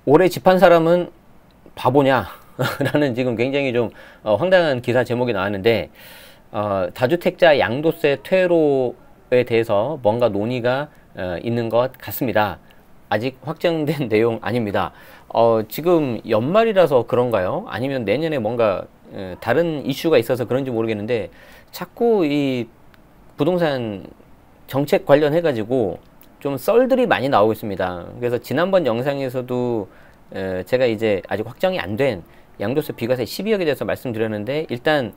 올해 집한 사람은 바보냐? 라는 지금 굉장히 좀 황당한 기사 제목이 나왔는데, 다주택자 양도세 퇴로에 대해서 뭔가 논의가 있는 것 같습니다. 아직 확정된 내용 아닙니다. 지금 연말이라서 그런가요? 아니면 내년에 뭔가 다른 이슈가 있어서 그런지 모르겠는데, 자꾸 이 부동산 정책 관련해 가지고 좀 썰들이 많이 나오고 있습니다. 그래서 지난번 영상에서도 제가 이제 아직 확정이 안 된 양도세 비과세 12억에 대해서 말씀드렸는데, 일단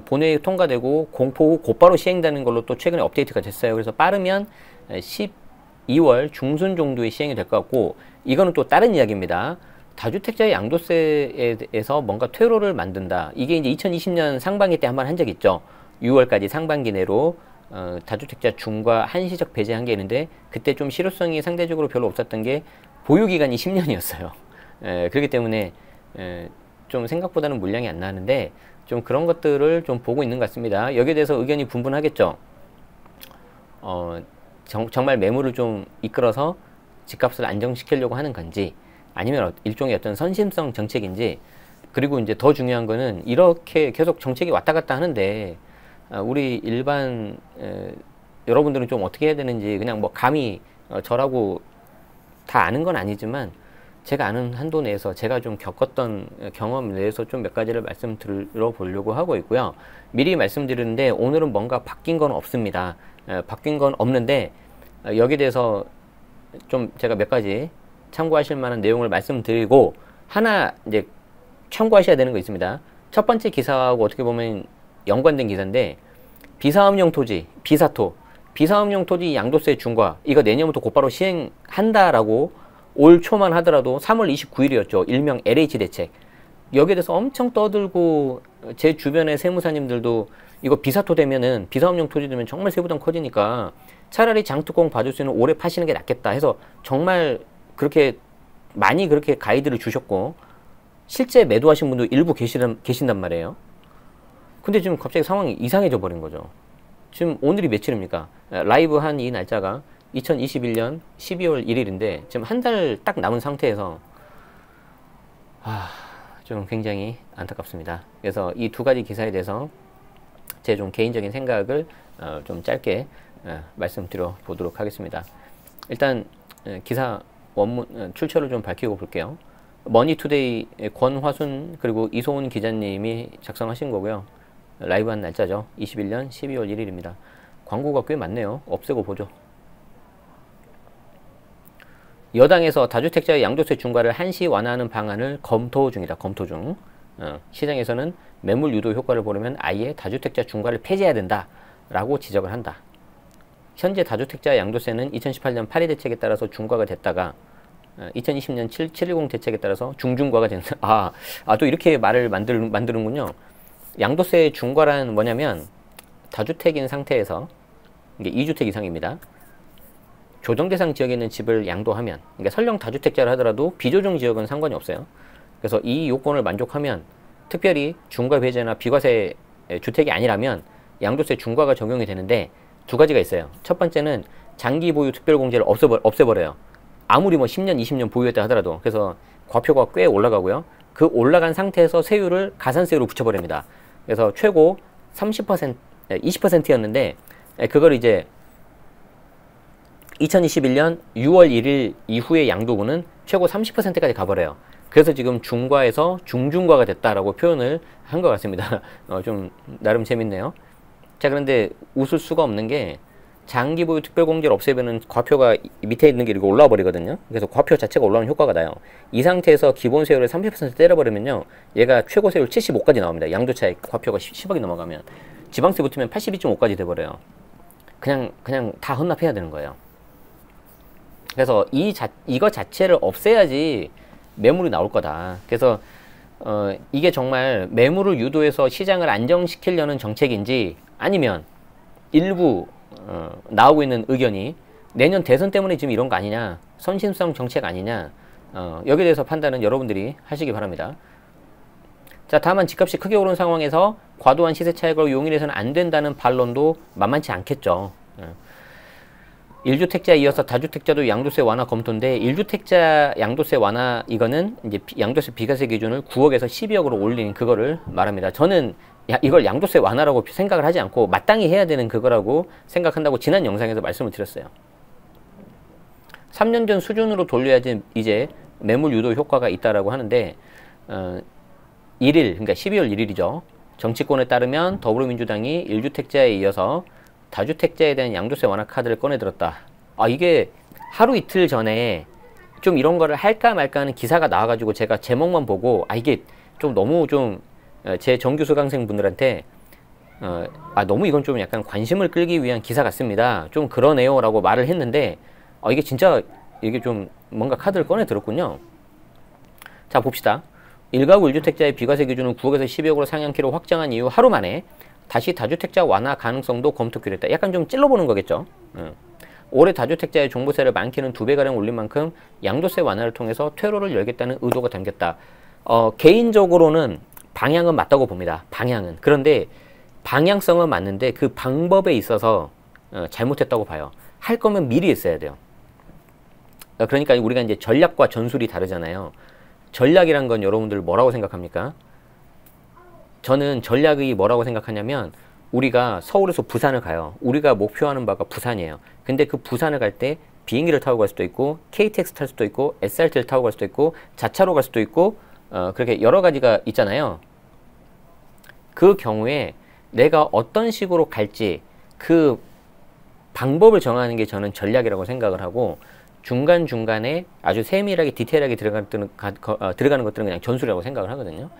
본회의 통과되고 공포 후 곧바로 시행되는 걸로 또 최근에 업데이트가 됐어요. 그래서 빠르면 12월 중순 정도에 시행이 될 것 같고, 이거는 또 다른 이야기입니다. 다주택자의 양도세에서 뭔가 퇴로를 만든다. 이게 이제 2020년 상반기 때 한번 한 적 있죠. 6월까지 상반기 내로 다주택자 중과 한시적 배제한 게 있는데, 그때 좀 실효성이 상대적으로 별로 없었던 게 보유기간이 10년이었어요. 그렇기 때문에 좀 생각보다는 물량이 안 나는데, 좀 그런 것들을 좀 보고 있는 것 같습니다. 여기에 대해서 의견이 분분하겠죠. 정말 매물을 좀 이끌어서 집값을 안정시키려고 하는 건지, 아니면 일종의 어떤 선심성 정책인지. 그리고 이제 더 중요한 거는, 이렇게 계속 정책이 왔다 갔다 하는데 우리 일반 여러분들은 좀 어떻게 해야 되는지 그냥 뭐 감히 저라고 다 아는 건 아니지만, 제가 아는 한도 내에서 제가 좀 겪었던 경험 내에서 좀 몇 가지를 말씀드려 보려고 하고 있고요. 미리 말씀드리는데, 오늘은 뭔가 바뀐 건 없습니다. 바뀐 건 없는데, 여기에 대해서 좀 제가 몇 가지 참고하실 만한 내용을 말씀드리고, 하나 이제 참고하셔야 되는 거 있습니다. 첫 번째 기사하고 어떻게 보면 연관된 기사인데, 비사업용 토지, 비사업용 토지 양도세 중과, 이거 내년부터 곧바로 시행한다라고 올 초만 하더라도 3월 29일이었죠. 일명 LH 대책. 여기에 대해서 엄청 떠들고, 제 주변의 세무사님들도 이거 비사토 되면은, 비사업용 토지 되면 정말 세부담 커지니까 차라리 장특공 봐줄 수 있는 올해 파시는 게 낫겠다 해서 정말 그렇게 많이 그렇게 가이드를 주셨고, 실제 매도하신 분도 일부 계신단 말이에요. 근데 지금 갑자기 상황이 이상해져 버린 거죠. 지금 오늘이 며칠입니까? 라이브 한 이 날짜가 2021년 12월 1일인데 지금 한 달 딱 남은 상태에서 좀 굉장히 안타깝습니다. 그래서 이 두 가지 기사에 대해서 제 좀 개인적인 생각을 좀 짧게 말씀드려 보도록 하겠습니다. 일단 기사 원문 출처를 좀 밝히고 볼게요. 머니투데이 권화순 그리고 이소은 기자님이 작성하신 거고요. 라이브 한 날짜죠. 21년 12월 1일입니다. 광고가 꽤 많네요. 없애고 보죠. 여당에서 다주택자의 양도세 중과를 한시 완화하는 방안을 검토 중이다. 검토 중. 시장에서는 매물 유도 효과를 보려면 아예 다주택자 중과를 폐지해야 된다 라고 지적을 한다. 현재 다주택자 양도세는 2018년 8.2 대책에 따라서 중과가 됐다가 2020년 7.10 대책에 따라서 중중과가 된다. 또 이렇게 말을 만드는군요. 양도세 중과란 뭐냐면, 다주택인 상태에서, 이게 2주택 이상입니다. 조정 대상 지역에 있는 집을 양도하면, 그러니까 설령 다주택자를 하더라도 비조정 지역은 상관이 없어요. 그래서 이 요건을 만족하면, 특별히 중과 배제나 비과세 주택이 아니라면 양도세 중과가 적용이 되는데, 두 가지가 있어요. 첫 번째는 장기 보유 특별공제를 없애버려요. 아무리 뭐 10년, 20년 보유했다 하더라도. 그래서 과표가 꽤 올라가고요. 그 올라간 상태에서 세율을 가산세율로 붙여버립니다. 그래서 최고 30%, 20%였는데, 그걸 이제 2021년 6월 1일 이후의 양도분은 최고 30%까지 가버려요. 그래서 지금 중과에서 중중과가 됐다라고 표현을 한 것 같습니다. 좀 나름 재밌네요. 자, 그런데 웃을 수가 없는 게, 장기 보유 특별공제를 없애면은 과표가 밑에 있는 게 이렇게 올라와 버리거든요. 그래서 과표 자체가 올라오는 효과가 나요. 이 상태에서 기본 세율을 30% 때려버리면요, 얘가 최고 세율 75까지 나옵니다. 양도차익 과표가 10억이 넘어가면. 지방세 붙으면 82.5까지 돼버려요. 그냥 다 헌납해야 되는 거예요. 그래서 이거 자체를 없애야지 매물이 나올 거다. 그래서 이게 정말 매물을 유도해서 시장을 안정시키려는 정책인지, 아니면 일부 나오고 있는 의견이 내년 대선 때문에 지금 이런 거 아니냐, 선심성 정책 아니냐, 여기에 대해서 판단은 여러분들이 하시기 바랍니다. 자, 다만 집값이 크게 오른 상황에서 과도한 시세 차익을 용인해서는 안 된다는 반론도 만만치 않겠죠. 1주택자에 이어서 다주택자도 양도세 완화 검토인데 1주택자 양도세 완화 이거는 이제 양도세 비과세 기준을 9억에서 12억으로 올리는 그거를 말합니다. 저는 이걸 양도세 완화라고 생각을 하지 않고 마땅히 해야 되는 그거라고 생각한다고 지난 영상에서 말씀을 드렸어요. 3년 전 수준으로 돌려야지 이제 매물 유도 효과가 있다라고 하는데 1일 그러니까 12월 1일이죠. 정치권에 따르면 더불어민주당이 1주택자에 이어서 다주택자에 대한 양도세 완화 카드를 꺼내들었다. 이게 하루 이틀 전에 좀 이런 거를 할까 말까 하는 기사가 나와가지고 제가 제목만 보고 이게 좀 너무 좀 제 정규 수강생 분들한테 너무 이건 좀 약간 관심을 끌기 위한 기사 같습니다. 좀 그러네요 라고 말을 했는데 이게 진짜 이게 좀 뭔가 카드를 꺼내들었군요. 자 봅시다. 1가구 1주택자의 비과세 기준을 9억에서 12억으로 상향키로 확정한 이후 하루 만에 다시 다주택자 완화 가능성도 검토키로 했다. 약간 좀 찔러보는 거겠죠. 올해 다주택자의 종부세를 많게는 2배가량 올린 만큼 양도세 완화를 통해서 퇴로를 열겠다는 의도가 담겼다. 개인적으로는 방향은 맞다고 봅니다. 방향은. 그런데 방향성은 맞는데 그 방법에 있어서 잘못했다고 봐요. 할 거면 미리 했어야 돼요. 그러니까 우리가 이제 전략과 전술이 다르잖아요. 전략이란 건 여러분들 뭐라고 생각합니까? 저는 전략이 뭐라고 생각하냐면 우리가 서울에서 부산을 가요. 우리가 목표하는 바가 부산이에요. 근데 그 부산을 갈 때 비행기를 타고 갈 수도 있고 KTX 탈 수도 있고 SRT를 타고 갈 수도 있고 자차로 갈 수도 있고 그렇게 여러 가지가 있잖아요. 그 경우에 내가 어떤 식으로 갈지 그 방법을 정하는 게 저는 전략이라고 생각을 하고 중간중간에 아주 세밀하게 디테일하게 들어가는 것들은 그냥 전술이라고 생각을 하거든요.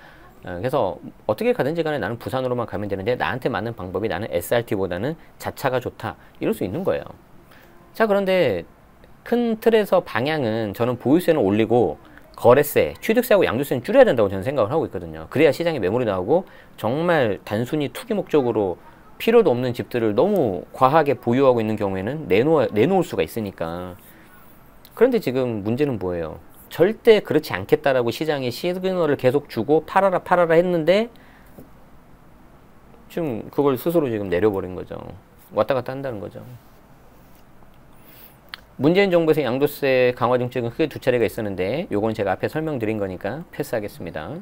그래서 어떻게 가든지 간에 나는 부산으로만 가면 되는데 나한테 맞는 방법이 나는 SRT보다는 자차가 좋다. 이럴 수 있는 거예요. 자 그런데 큰 틀에서 방향은 저는 보유세는 올리고 거래세, 취득세하고 양도세는 줄여야 된다고 저는 생각을 하고 있거든요. 그래야 시장에 매물이 나오고 정말 단순히 투기 목적으로 필요도 없는 집들을 너무 과하게 보유하고 있는 경우에는 내놓을 수가 있으니까. 그런데 지금 문제는 뭐예요? 절대 그렇지 않겠다라고 시장에 시그널을 계속 주고 팔아라 했는데 지금 그걸 스스로 지금 내려버린 거죠. 왔다 갔다 한다는 거죠. 문재인 정부에서 양도세 강화 정책은 크게 두 차례가 있었는데 요건 제가 앞에 설명드린 거니까 패스하겠습니다.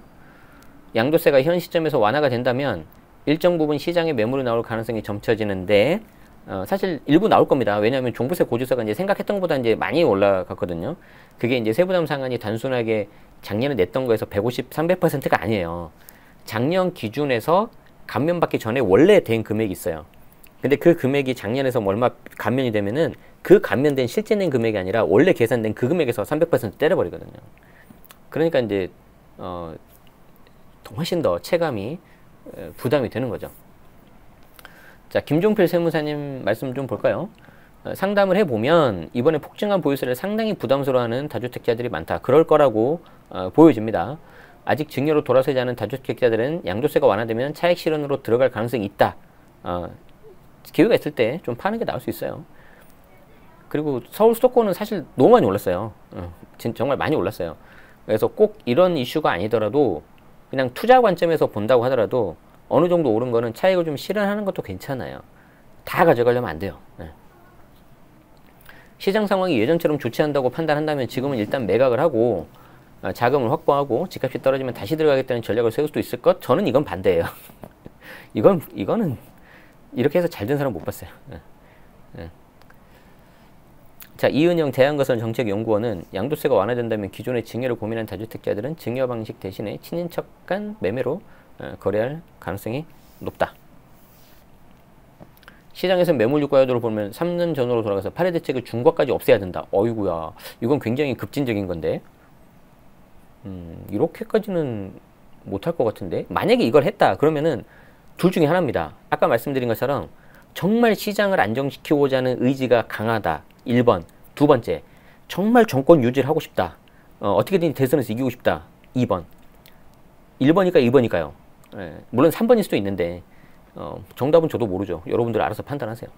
양도세가 현 시점에서 완화가 된다면 일정 부분 시장에 매물이 나올 가능성이 점쳐지는데 사실 일부 나올 겁니다. 왜냐하면 종부세 고지서가 이제 생각했던 것보다 이제 많이 올라갔거든요. 그게 이제 세부담 상한이 단순하게 작년에 냈던 거에서 150, 300%가 아니에요. 작년 기준에서 감면받기 전에 원래 된 금액이 있어요. 근데 그 금액이 작년에서 얼마 감면이 되면은 그 감면된 실제 낸 금액이 아니라 원래 계산된 그 금액에서 300% 때려버리거든요. 그러니까 이제 훨씬 더 체감이 부담이 되는 거죠. 자, 김종필 세무사님 말씀 좀 볼까요? 상담을 해보면 이번에 폭증한 보유세를 상당히 부담스러워하는 다주택자들이 많다. 그럴 거라고 보여집니다. 아직 증여로 돌아서지 않은 다주택자들은 양도세가 완화되면 차익 실현으로 들어갈 가능성이 있다. 기회가 있을 때 좀 파는 게 나을 수 있어요. 그리고 서울 수도권은 사실 너무 많이 올랐어요. 정말 많이 올랐어요. 그래서 꼭 이런 이슈가 아니더라도 그냥 투자 관점에서 본다고 하더라도 어느 정도 오른 거는 차익을 좀 실현하는 것도 괜찮아요. 다 가져가려면 안 돼요. 시장 상황이 예전처럼 좋지 않다고 판단한다면 지금은 일단 매각을 하고 자금을 확보하고 집값이 떨어지면 다시 들어가겠다는 전략을 세울 수도 있을 것? 저는 이건 반대예요. 이거는 이렇게 해서 잘 된 사람 못 봤어요. 자, 이은영 대한거선정책연구원은 양도세가 완화된다면 기존의 증여를 고민한 다주택자들은 증여 방식 대신에 친인척 간 매매로 거래할 가능성이 높다. 시장에서 매물 유가 여도를 보면 3년 전으로 돌아가서 파리 대책을 중과까지 없애야 된다. 어이구야, 이건 굉장히 급진적인 건데 이렇게까지는 못할 것 같은데. 만약에 이걸 했다 그러면은 둘 중에 하나입니다. 아까 말씀드린 것처럼 정말 시장을 안정시키고자 하는 의지가 강하다. 1번. 두 번째, 정말 정권 유지를 하고 싶다. 어떻게든 대선에서 이기고 싶다. 2번. 1번이니까 2번이니까요. 물론 3번일 수도 있는데 정답은 저도 모르죠. 여러분들 알아서 판단하세요.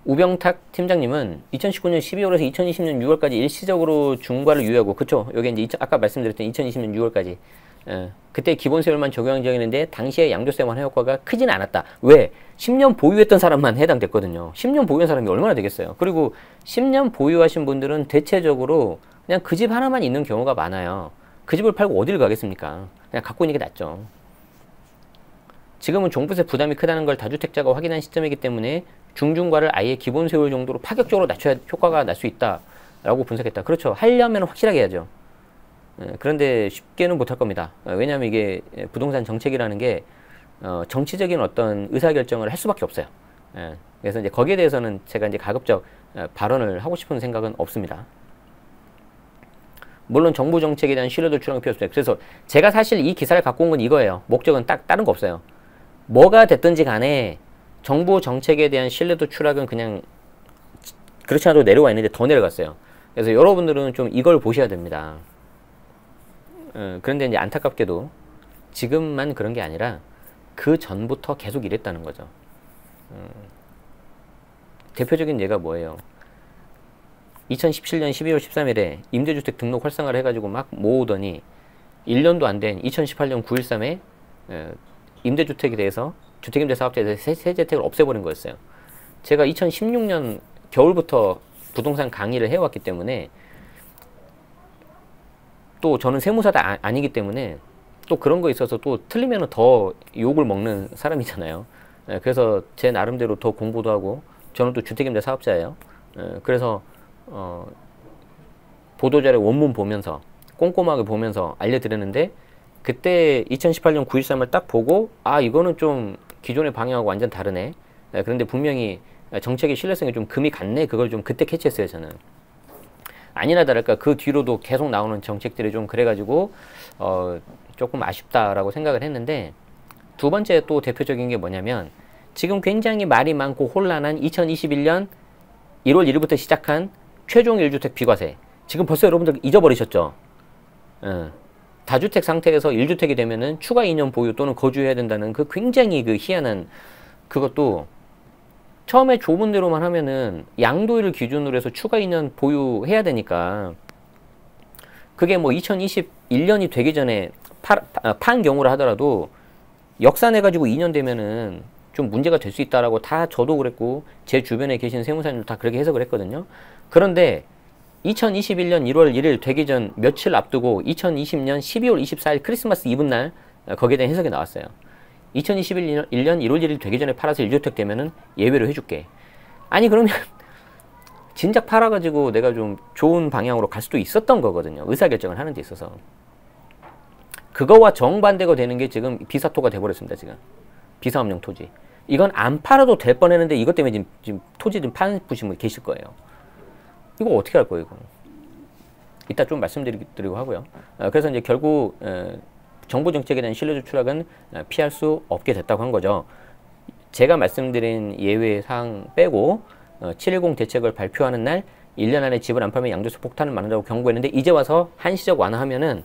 우병탁 팀장님은 2019년 12월에서 2020년 6월까지 일시적으로 중과를 유예하고, 그쵸? 여기 이제 아까 말씀드렸던 2020년 6월까지 그때 기본세율만 적용되는데 당시에 양도세 완화 효과가 크지는 않았다. 왜? 10년 보유했던 사람만 해당됐거든요. 10년 보유한 사람이 얼마나 되겠어요. 그리고 10년 보유하신 분들은 대체적으로 그냥 그 집 하나만 있는 경우가 많아요. 그 집을 팔고 어디를 가겠습니까? 그냥 갖고 있는 게 낫죠. 지금은 종부세 부담이 크다는 걸 다주택자가 확인한 시점이기 때문에 중중과를 아예 기본세율 정도로 파격적으로 낮춰야 효과가 날 수 있다라고 분석했다. 그렇죠. 하려면 확실하게 해야죠. 그런데 쉽게는 못할 겁니다. 왜냐하면 이게 부동산 정책이라는 게 정치적인 어떤 의사결정을 할 수밖에 없어요. 그래서 이제 거기에 대해서는 제가 이제 가급적 발언을 하고 싶은 생각은 없습니다. 물론 정부 정책에 대한 신뢰도 추락이 필요했어요. 그래서 제가 사실 이 기사를 갖고 온 건 이거예요. 목적은 딱 다른 거 없어요. 뭐가 됐든지 간에 정부 정책에 대한 신뢰도 추락은 그냥 그렇지 않아도 내려와 있는데 더 내려갔어요. 그래서 여러분들은 좀 이걸 보셔야 됩니다. 그런데 이제 안타깝게도 지금만 그런 게 아니라 그 전부터 계속 이랬다는 거죠. 대표적인 예가 뭐예요? 2017년 12월 13일에 임대주택 등록 활성화를 해가지고 막 모으더니 1년도 안 된 2018년 9.13에 임대주택에 대해서 주택임대사업자에 대해서 세제혜택을 없애버린 거였어요. 제가 2016년 겨울부터 부동산 강의를 해왔기 때문에 또 저는 세무사도 아니기 때문에 또 그런 거 있어서 또 틀리면 더 욕을 먹는 사람이잖아요. 그래서 제 나름대로 더 공부도 하고 저는 또 주택임대 사업자예요. 그래서 보도자료 원문 보면서 꼼꼼하게 보면서 알려드렸는데 그때 2018년 9.13을 딱 보고 아 이거는 좀 기존의 방향하고 완전 다르네. 그런데 분명히 정책의 신뢰성이 좀 금이 갔네. 그걸 좀 그때 캐치했어요 저는. 아니나 다를까 그 뒤로도 계속 나오는 정책들이 좀 그래가지고 조금 아쉽다라고 생각을 했는데 두 번째 또 대표적인 게 뭐냐면 지금 굉장히 말이 많고 혼란한 2021년 1월 1일부터 시작한 최종 1주택 비과세. 지금 벌써 여러분들 잊어버리셨죠? 다주택 상태에서 1주택이 되면은 추가 2년 보유 또는 거주해야 된다는 그 굉장히 그 희한한 그것도 처음에 좁은 데로만 하면은 양도일을 기준으로 해서 추가 2년 보유해야 되니까 그게 뭐 2021년이 되기 전에 판 경우를 하더라도 역산해가지고 2년 되면은 좀 문제가 될 수 있다라고 다 저도 그랬고 제 주변에 계신 세무사님들 다 그렇게 해석을 했거든요. 그런데 2021년 1월 1일 되기 전 며칠 앞두고 2020년 12월 24일 크리스마스 이브 날 거기에 대한 해석이 나왔어요. 2021년 1월 1일 되기 전에 팔아서 1주택 되면은 예외로 해줄게. 아니 그러면 진작 팔아가지고 내가 좀 좋은 방향으로 갈 수도 있었던 거거든요. 의사결정을 하는 데 있어서. 그거와 정반대가 되는 게 지금 비사토가 돼버렸습니다. 지금 비사업용 토지. 이건 안 팔아도 될 뻔했는데 이것 때문에 지금 토지 좀 파는 분이 계실 거예요. 이거 어떻게 할 거예요, 이거? 이따 좀 말씀드리고 하고요. 그래서 이제 결국 정부 정책에 대한 신뢰도 추락은 피할 수 없게 됐다고 한 거죠. 제가 말씀드린 예외 사항 빼고 710 대책을 발표하는 날 1년 안에 집을 안 팔면 양도세 폭탄을 맞는다고 경고했는데 이제 와서 한시적 완화하면은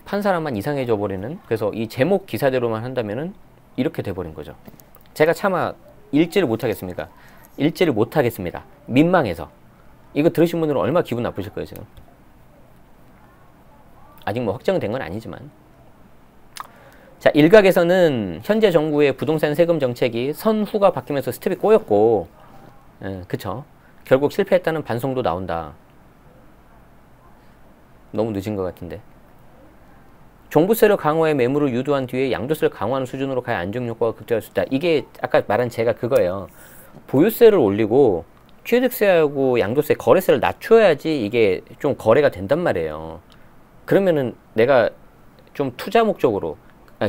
판 사람만 이상해져 버리는. 그래서 이 제목 기사대로만 한다면은 이렇게 돼버린 거죠. 제가 차마 읽지를 못하겠습니까? 읽지를 못하겠습니다. 민망해서. 이거 들으신 분들은 얼마나 기분 나쁘실 거예요, 지금. 아직 뭐 확정된 건 아니지만. 자, 일각에서는 현재 정부의 부동산 세금 정책이 선후가 바뀌면서 스텝이 꼬였고, 그쵸. 결국 실패했다는 반송도 나온다. 너무 늦은 것 같은데. 종부세를 강화해 매물을 유도한 뒤에 양도세를 강화하는 수준으로 가야 안정효과가 극대화할 수 있다. 이게 아까 말한 제가 그거예요. 보유세를 올리고 취득세하고 양도세, 거래세를 낮춰야지 이게 좀 거래가 된단 말이에요. 그러면은 내가 좀 투자 목적으로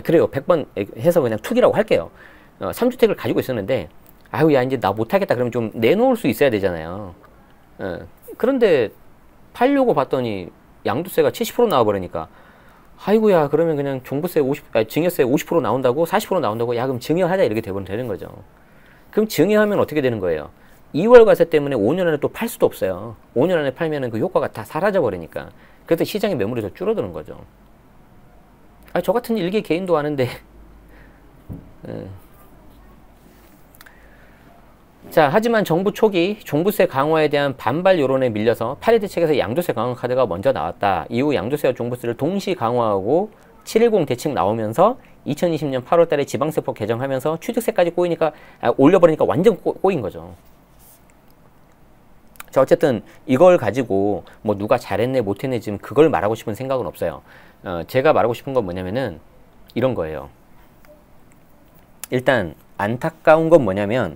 그래요. 100번 해서 그냥 투기라고 할게요. 3주택을 가지고 있었는데 아유 야 이제 나 못하겠다 그러면 좀 내놓을 수 있어야 되잖아요. 그런데 팔려고 봤더니 양도세가 70% 나와버리니까 아이고야 그러면 그냥 종부세 증여세 50% 나온다고 40% 나온다고 야 그럼 증여하자 이렇게 되는 거죠. 그럼 증여하면 어떻게 되는 거예요? 2월 과세 때문에 5년 안에 또 팔 수도 없어요. 5년 안에 팔면은 그 효과가 다 사라져 버리니까. 그래서 시장의 매물이 더 줄어드는 거죠. 아, 저 같은 일개 개인도 아는데 자, 하지만 정부 초기 종부세 강화에 대한 반발 여론에 밀려서 파리 대책에서 양도세 강화 카드가 먼저 나왔다. 이후 양도세와 종부세를 동시 강화하고 710 대책 나오면서 2020년 8월 달에 지방세법 개정하면서 취득세까지 꼬이니까 올려버리니까 완전 꼬인 거죠. 자, 어쨌든 이걸 가지고 뭐 누가 잘했네 못했네 지금 그걸 말하고 싶은 생각은 없어요. 제가 말하고 싶은 건 뭐냐면은 이런 거예요. 일단 안타까운 건 뭐냐면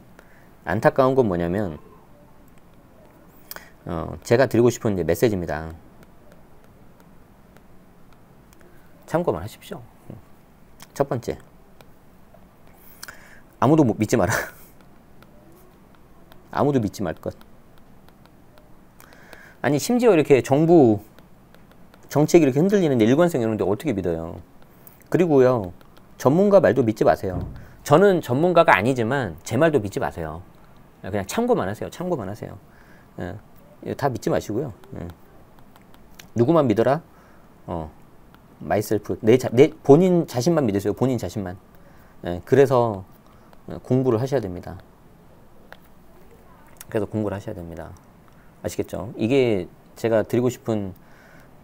제가 드리고 싶은 이제 메시지입니다. 참고만 하십시오. 첫 번째, 아무도 믿지 마라. 아무도 믿지 말 것. 아니 심지어 이렇게 정부 정책이 이렇게 흔들리는데 일관성이 없는데 어떻게 믿어요? 그리고요, 전문가 말도 믿지 마세요. 저는 전문가가 아니지만 제 말도 믿지 마세요. 그냥 참고만 하세요. 참고만 하세요. 예, 다 믿지 마시고요. 예. 누구만 믿어라? myself. 내 본인 자신만 믿으세요. 본인 자신만. 예, 그래서 공부를 하셔야 됩니다. 그래서 공부를 하셔야 됩니다. 아시겠죠? 이게 제가 드리고 싶은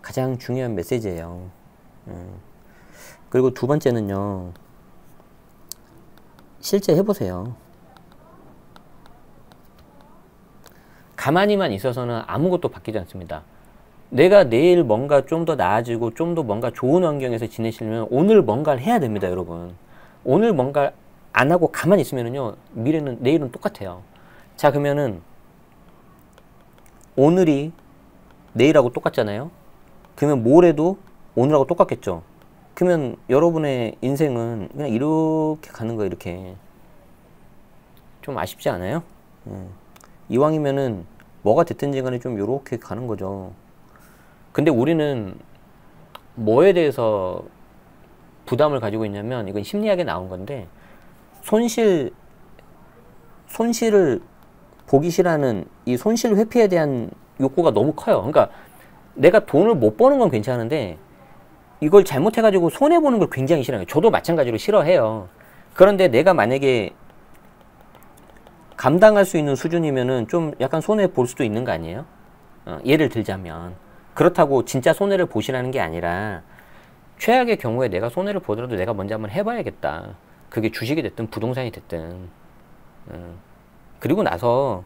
가장 중요한 메시지예요. 그리고 두 번째는요, 실제 해보세요. 가만히만 있어서는 아무것도 바뀌지 않습니다. 내가 내일 뭔가 좀 더 나아지고 좀 더 뭔가 좋은 환경에서 지내시려면 오늘 뭔가를 해야 됩니다, 여러분. 오늘 뭔가 안 하고 가만히 있으면요, 내일은 똑같아요. 자, 그러면은 오늘이 내일하고 똑같잖아요. 그러면 모레도 오늘하고 똑같겠죠. 그러면 여러분의 인생은 그냥 이렇게 가는 거예요. 이렇게. 좀 아쉽지 않아요? 이왕이면은 뭐가 됐든지 간에 좀 이렇게 가는 거죠. 근데 우리는 뭐에 대해서 부담을 가지고 있냐면, 이건 심리학에 나온 건데, 손실을 보기 싫어하는 이 손실 회피에 대한 욕구가 너무 커요. 그러니까 내가 돈을 못 버는 건 괜찮은데 이걸 잘못해가지고 손해보는 걸 굉장히 싫어해요. 저도 마찬가지로 싫어해요. 그런데 내가 만약에 감당할 수 있는 수준이면은 좀 약간 손해볼 수도 있는 거 아니에요? 예를 들자면. 그렇다고 진짜 손해를 보시라는 게 아니라, 최악의 경우에 내가 손해를 보더라도 내가 먼저 한번 해봐야겠다. 그게 주식이 됐든 부동산이 됐든. 그리고 나서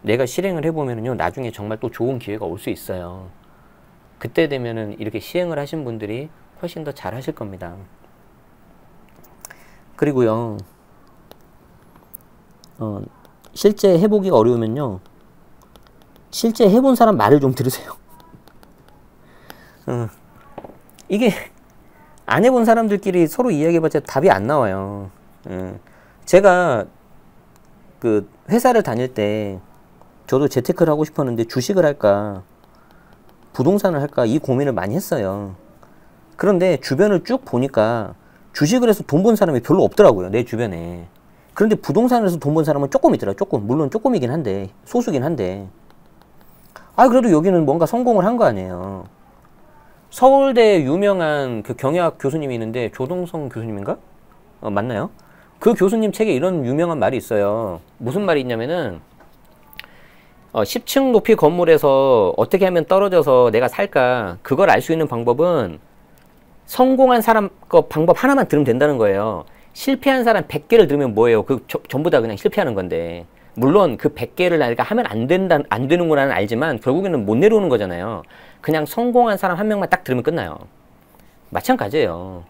내가 실행을 해보면은요, 나중에 정말 또 좋은 기회가 올 수 있어요. 그때 되면은 이렇게 시행을 하신 분들이 훨씬 더 잘 하실 겁니다. 그리고요, 실제 해보기가 어려우면요, 실제 해본 사람 말을 좀 들으세요. 이게 안 해본 사람들끼리 서로 이야기해봤자 답이 안 나와요. 제가 그 회사를 다닐 때 저도 재테크를 하고 싶었는데 주식을 할까 부동산을 할까 이 고민을 많이 했어요. 그런데 주변을 쭉 보니까 주식을 해서 돈 번 사람이 별로 없더라고요, 내 주변에. 그런데 부동산을 해서 돈 번 사람은 조금 있더라고요. 조금. 물론 조금이긴 한데, 소수긴 한데. 그래도 여기는 뭔가 성공을 한 거 아니에요. 서울대 유명한 그 경영학 교수님이 있는데, 조동성 교수님인가? 맞나요? 그 교수님 책에 이런 유명한 말이 있어요. 무슨 말이 있냐면은, 10층 높이 건물에서 어떻게 하면 떨어져서 내가 살까, 그걸 알 수 있는 방법은 성공한 사람 거 방법 하나만 들으면 된다는 거예요. 실패한 사람 100개를 들으면 뭐예요? 전부 다 그냥 실패하는 건데. 물론 그 100개를 내가 하면 안 되는구나는 알지만 결국에는 못 내려오는 거잖아요. 그냥 성공한 사람 한 명만 딱 들으면 끝나요. 마찬가지예요.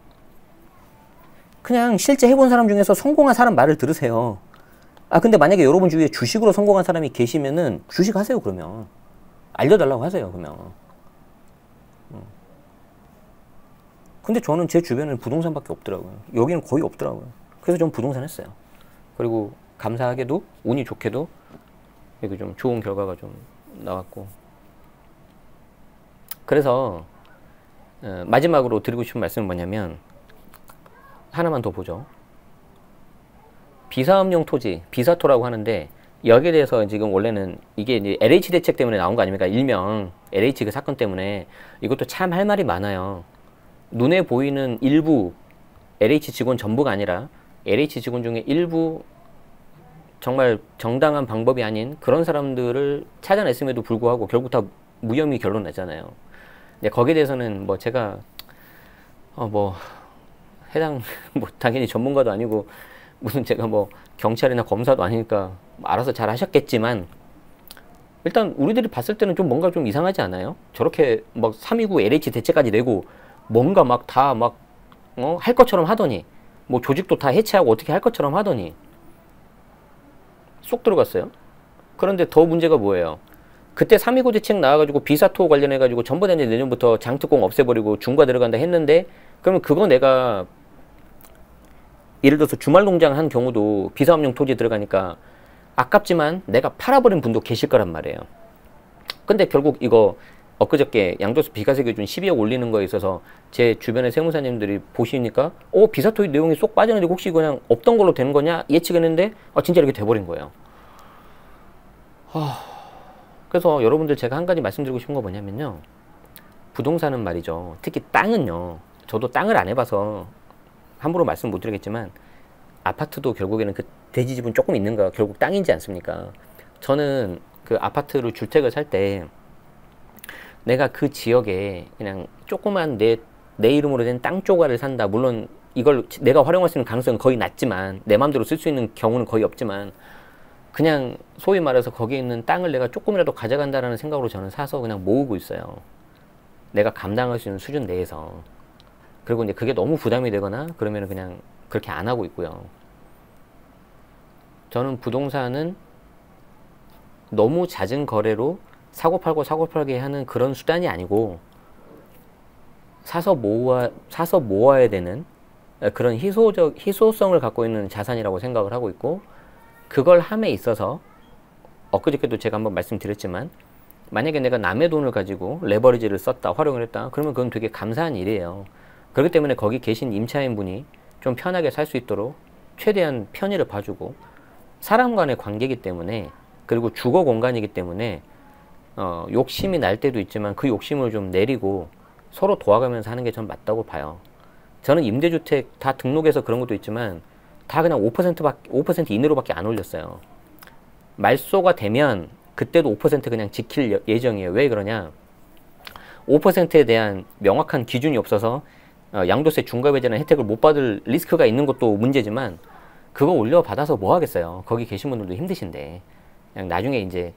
그냥 실제 해본 사람 중에서 성공한 사람 말을 들으세요. 근데 만약에 여러분 주위에 주식으로 성공한 사람이 계시면은 주식 하세요, 그러면. 알려달라고 하세요, 그러면. 근데 저는 제 주변에는 부동산밖에 없더라고요. 여기는 거의 없더라고요. 그래서 전 부동산 했어요. 그리고 감사하게도, 운이 좋게도, 이렇게 좀 좋은 결과가 좀 나왔고. 그래서, 마지막으로 드리고 싶은 말씀은 뭐냐면, 하나만 더 보죠. 비사업용 토지, 비사토라고 하는데, 여기에 대해서 지금 원래는 이게 이제 LH 대책 때문에 나온 거 아닙니까? 일명 LH 그 사건 때문에. 이것도 참 할 말이 많아요. 눈에 보이는 일부 LH 직원 전부가 아니라 LH 직원 중에 일부 정말 정당한 방법이 아닌 그런 사람들을 찾아냈음에도 불구하고 결국 다 무혐의 결론 나잖아요. 근데 거기에 대해서는 뭐 제가 뭐 해당 뭐 당연히 전문가도 아니고 무슨 제가 뭐 경찰이나 검사도 아니니까 알아서 잘 하셨겠지만, 일단 우리들이 봤을 때는 좀 뭔가 좀 이상하지 않아요? 저렇게 막 329 LH 대체까지 내고 뭔가 막 다 막 할 것처럼 하더니, 뭐 조직도 다 해체하고 어떻게 할 것처럼 하더니 쏙 들어갔어요. 그런데 더 문제가 뭐예요? 그때 329 대책 나와가지고 비사토 관련해가지고 전부 다 이제 내년부터 장특공 없애버리고 중과 들어간다 했는데, 그러면 그거 내가 예를 들어서 주말 농장 한 경우도 비사업용 토지 들어가니까 아깝지만 내가 팔아버린 분도 계실 거란 말이에요. 근데 결국 이거 엊그저께 양도세 비과세 기준 12억 올리는 거에 있어서 제 주변의 세무사님들이 보시니까 비사토 내용이 쏙 빠졌는데 혹시 그냥 없던 걸로 되는 거냐 예측했는데 진짜 이렇게 돼버린 거예요. 그래서 여러분들 제가 한 가지 말씀드리고 싶은 거 뭐냐면요, 부동산은 말이죠, 특히 땅은요, 저도 땅을 안 해봐서 함부로 말씀 못 드리겠지만 아파트도 결국에는 그 대지 지분 조금 있는 거 결국 땅이지 않습니까? 저는 그 아파트를 주택을 살 때 내가 그 지역에 그냥 조그만 내 이름으로 된 땅 조각을 산다. 물론 이걸 내가 활용할 수 있는 가능성은 거의 낮지만, 내 마음대로 쓸 수 있는 경우는 거의 없지만, 그냥 소위 말해서 거기에 있는 땅을 내가 조금이라도 가져간다라는 생각으로 저는 사서 그냥 모으고 있어요. 내가 감당할 수 있는 수준 내에서. 그리고 이제 그게 너무 부담이 되거나 그러면 그냥 그렇게 안 하고 있고요. 저는 부동산은 너무 잦은 거래로 사고팔고 사고팔게 하는 그런 수단이 아니고, 사서 모아야 되는 그런 희소성을 갖고 있는 자산이라고 생각을 하고 있고, 그걸 함에 있어서 엊그저께도 제가 한번 말씀드렸지만, 만약에 내가 남의 돈을 가지고 레버리지를 썼다, 활용을 했다, 그러면 그건 되게 감사한 일이에요. 그렇기 때문에 거기 계신 임차인분이 좀 편하게 살 수 있도록 최대한 편의를 봐주고, 사람 간의 관계이기 때문에, 그리고 주거 공간이기 때문에 욕심이 날 때도 있지만 그 욕심을 좀 내리고 서로 도와가면서 하는 게 전 맞다고 봐요. 저는 임대주택 다 등록해서 그런 것도 있지만 다 그냥 5% 이내로밖에 안 올렸어요. 말소가 되면 그때도 5% 그냥 지킬 예정이에요. 왜 그러냐? 5%에 대한 명확한 기준이 없어서 양도세 중과배제나 혜택을 못 받을 리스크가 있는 것도 문제지만, 그거 올려받아서 뭐 하겠어요. 거기 계신 분들도 힘드신데 그냥 나중에 이제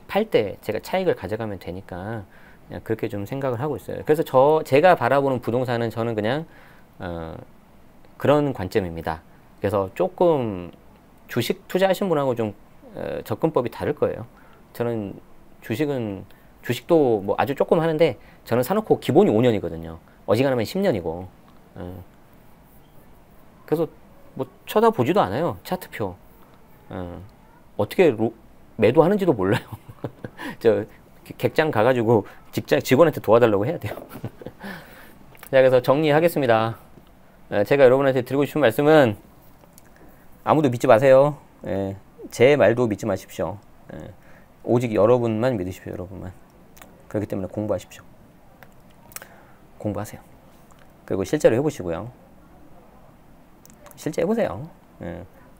팔 때 제가 차익을 가져가면 되니까 그냥 그렇게 좀 생각을 하고 있어요. 그래서 제가 바라보는 부동산은 저는 그냥 그런 관점입니다. 그래서 조금 주식 투자하신 분하고 좀 접근법이 다를 거예요. 저는 주식도 뭐 아주 조금 하는데, 저는 사놓고 기본이 5년이거든요. 어지간하면 10년이고. 그래서 뭐 쳐다보지도 않아요. 차트표. 어떻게 매도하는지도 몰라요. 저 객장 가가지고 직원한테 도와달라고 해야 돼요. 자, 그래서 정리하겠습니다. 제가 여러분한테 드리고 싶은 말씀은, 아무도 믿지 마세요. 제 말도 믿지 마십시오. 오직 여러분만 믿으십시오. 여러분만. 그렇기 때문에 공부하십시오. 공부하세요. 그리고 실제로 해보시고요. 실제 해보세요.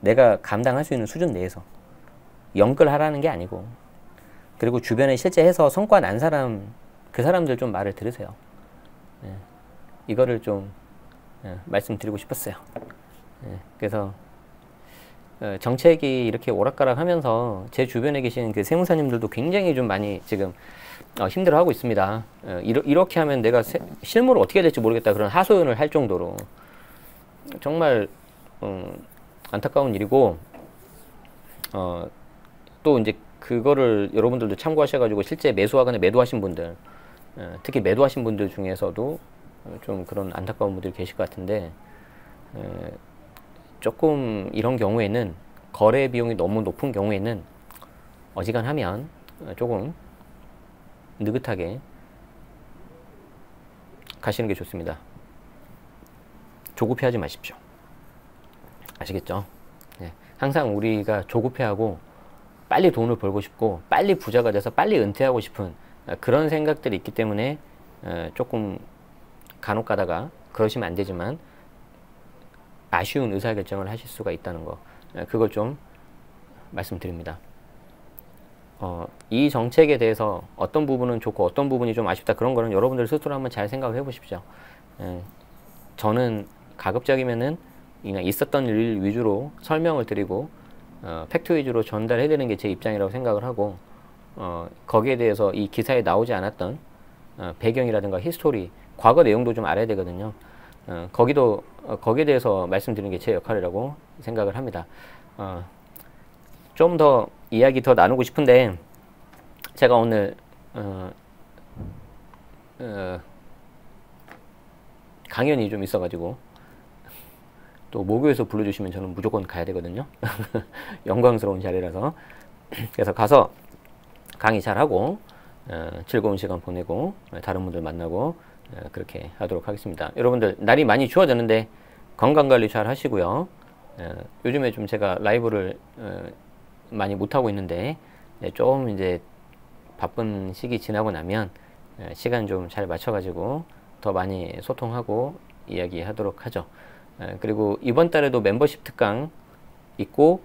내가 감당할 수 있는 수준 내에서. 연끌하라는 게 아니고. 그리고 주변에 실제 해서 성과 난 사람, 그 사람들 좀 말을 들으세요. 이거를 좀 말씀드리고 싶었어요. 그래서 정책이 이렇게 오락가락 하면서 제 주변에 계신 그 세무사님들도 굉장히 좀 많이 지금 힘들어하고 있습니다. 이렇게 하면 내가 실무를 어떻게 해야 될지 모르겠다, 그런 하소연을 할 정도로. 정말 안타까운 일이고, 또 이제 그거를 여러분들도 참고하셔가지고 실제 매수하거나 매도하신 분들, 특히 매도하신 분들 중에서도 좀 그런 안타까운 분들이 계실 것 같은데, 조금 이런 경우에는, 거래 비용이 너무 높은 경우에는 어지간하면 조금 느긋하게 가시는 게 좋습니다. 조급해하지 마십시오. 아시겠죠? 항상 우리가 조급해하고 빨리 돈을 벌고 싶고 빨리 부자가 돼서 빨리 은퇴하고 싶은 그런 생각들이 있기 때문에 조금 간혹 가다가 그러시면 안 되지만 아쉬운 의사결정을 하실 수가 있다는 거, 그걸 좀 말씀드립니다. 이 정책에 대해서 어떤 부분은 좋고 어떤 부분이 좀 아쉽다, 그런 거는 여러분들 스스로 한번 잘 생각을 해보십시오. 저는 가급적이면은 그냥 있었던 일 위주로 설명을 드리고 팩트 위주로 전달해 드리는 게 제 입장이라고 생각을 하고, 거기에 대해서 이 기사에 나오지 않았던 배경이라든가 히스토리, 과거 내용도 좀 알아야 되거든요. 거기에 대해서 말씀드리는 게 제 역할이라고 생각을 합니다. 좀 더 이야기 더 나누고 싶은데, 제가 오늘 강연이 좀 있어가지고, 또 모교에서 불러주시면 저는 무조건 가야 되거든요. 영광스러운 자리라서. 그래서 가서 강의 잘하고 즐거운 시간 보내고 다른 분들 만나고 그렇게 하도록 하겠습니다. 여러분들 날이 많이 추워졌는데 건강관리 잘 하시고요. 요즘에 좀 제가 라이브를 많이 못하고 있는데, 좀 이제 바쁜 시기 지나고 나면 시간 좀 잘 맞춰가지고 더 많이 소통하고 이야기하도록 하죠. 그리고 이번 달에도 멤버십 특강 있고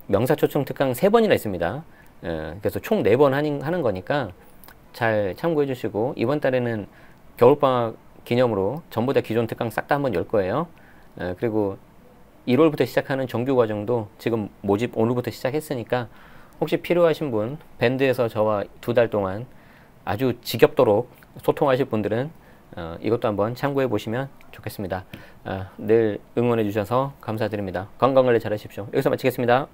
명사초청 특강 3번이나 있습니다. 그래서 총 4번 하는 거니까 잘 참고해 주시고, 이번 달에는 겨울방학 기념으로 전부 다 기존 특강 싹 다 한번 열 거예요. 그리고 1월부터 시작하는 정규 과정도 지금 모집 오늘부터 시작했으니까, 혹시 필요하신 분, 밴드에서 저와 2달 동안 아주 지겹도록 소통하실 분들은 이것도 한번 참고해 보시면 좋겠습니다. 늘 응원해 주셔서 감사드립니다. 건강관리 잘 하십시오. 여기서 마치겠습니다.